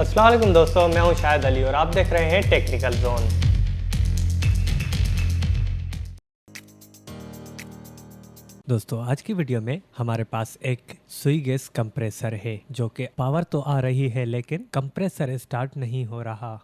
अस्सलाम वालेकुम दोस्तों, मैं हूं शाहिद अली और आप देख रहे हैं टेक्निकल जोन। दोस्तों आज की वीडियो में हमारे पास एक सुई गैस कंप्रेसर है जो कि पावर तो आ रही है लेकिन कंप्रेसर स्टार्ट नहीं हो रहा।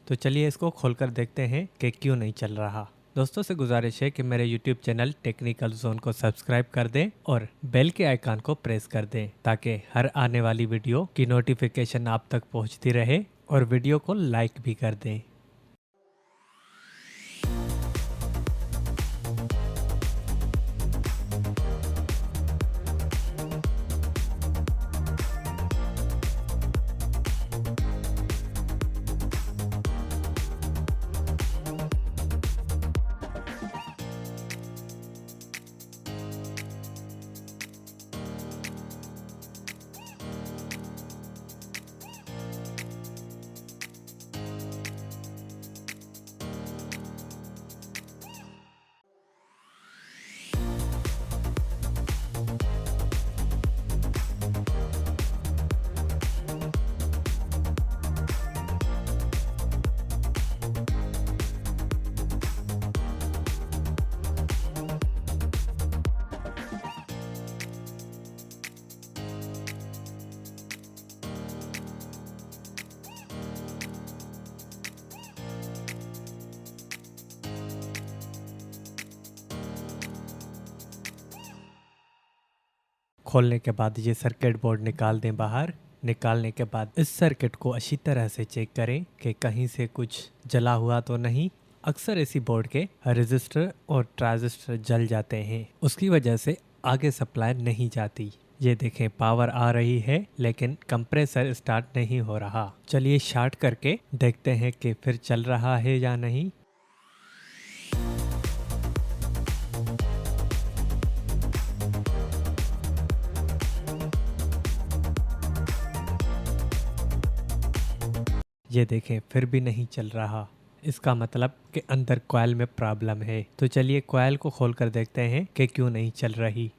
तो चलिए इसको खोलकर देखते हैं कि क्यों नहीं चल रहा। दोस्तों से गुजारिश है कि मेरे YouTube चैनल टेक्निकल जोन को सब्सक्राइब कर दें और बेल के आइकन को प्रेस कर दें ताकि हर आने वाली वीडियो की नोटिफिकेशन आप तक पहुंचती रहे और वीडियो को लाइक भी कर दें। खोलने के बाद ये सर्किट बोर्ड निकाल दें बाहर। निकालने के बाद इस सर्किट को अच्छी तरह से चेक करें कि कहीं से कुछ जला हुआ तो नहीं। अक्सर इसी बोर्ड के रेजिस्टर और ट्रांजिस्टर जल जाते हैं, उसकी वजह से आगे सप्लाई नहीं जाती। ये देखें पावर आ रही है लेकिन कंप्रेसर स्टार्ट नहीं हो रहा। चलिए शॉर्ट करके देखते हैं कि फिर चल रहा है या नहीं। ये देखें फिर भी नहीं चल रहा। इसका मतलब कि अंदर कॉइल में प्रॉब्लम है। तो चलिए कॉइल को खोलकर देखते हैं कि क्यों नहीं चल रही।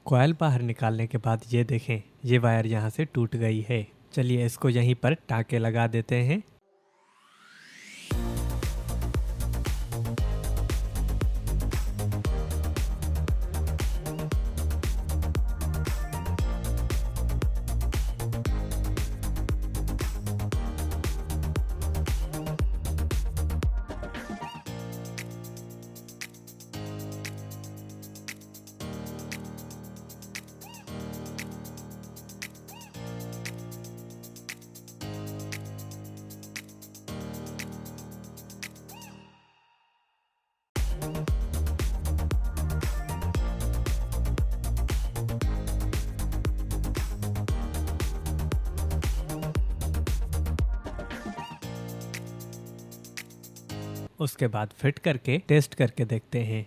कॉइल बाहर निकालने के बाद ये देखें ये वायर यहाँ से टूट गई है। चलिए इसको यहीं पर टाँके लगा देते हैं। उसके बाद फिट करके टेस्ट करके देखते हैं।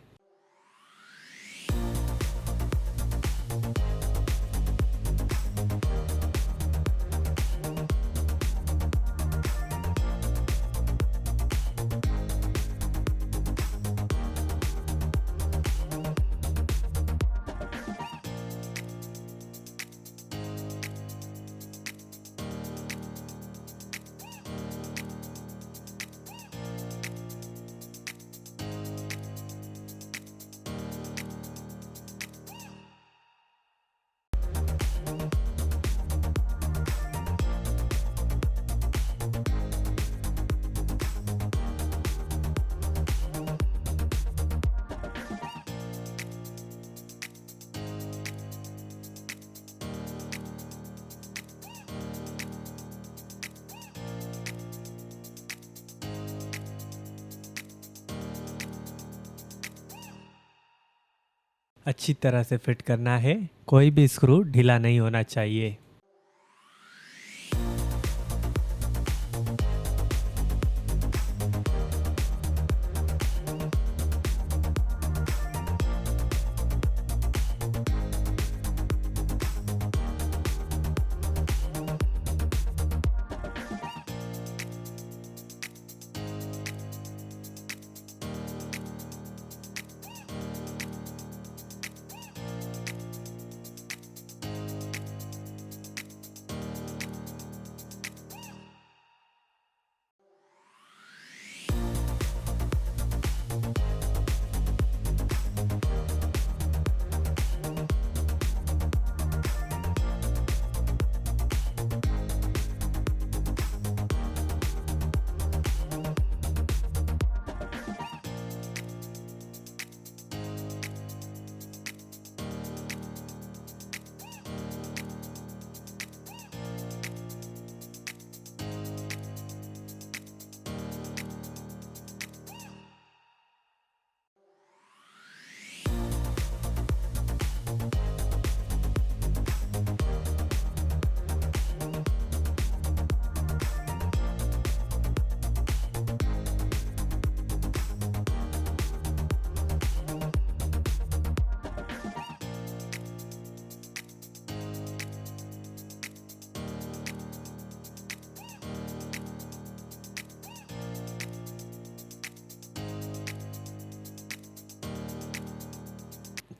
अच्छी तरह से फिट करना है, कोई भी स्क्रू ढीला नहीं होना चाहिए।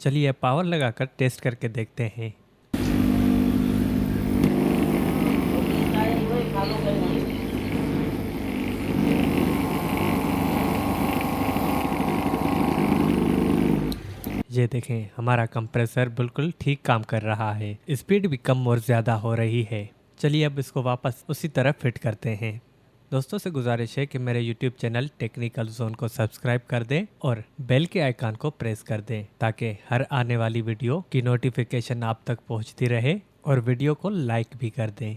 चलिए पावर लगाकर टेस्ट करके देखते हैं। ये देखें, हमारा कंप्रेसर बिल्कुल ठीक काम कर रहा है, स्पीड भी कम और ज़्यादा हो रही है। चलिए अब इसको वापस उसी तरह फिट करते हैं। दोस्तों से गुजारिश है कि मेरे YouTube चैनल टेक्निकल जोन को सब्सक्राइब कर दें और बेल के आइकन को प्रेस कर दें ताकि हर आने वाली वीडियो की नोटिफिकेशन आप तक पहुंचती रहे, और वीडियो को लाइक भी कर दें।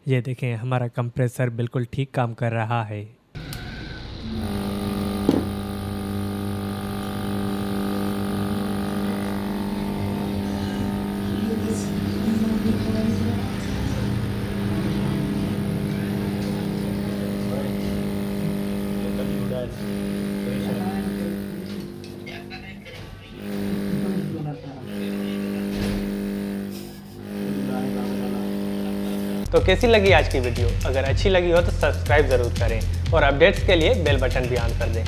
ये देखें, हमारा कंप्रेसर बिल्कुल ठीक काम कर रहा है। तो कैसी लगी आज की वीडियो? अगर अच्छी लगी हो तो सब्सक्राइब ज़रूर करें और अपडेट्स के लिए बेल बटन भी ऑन कर दें।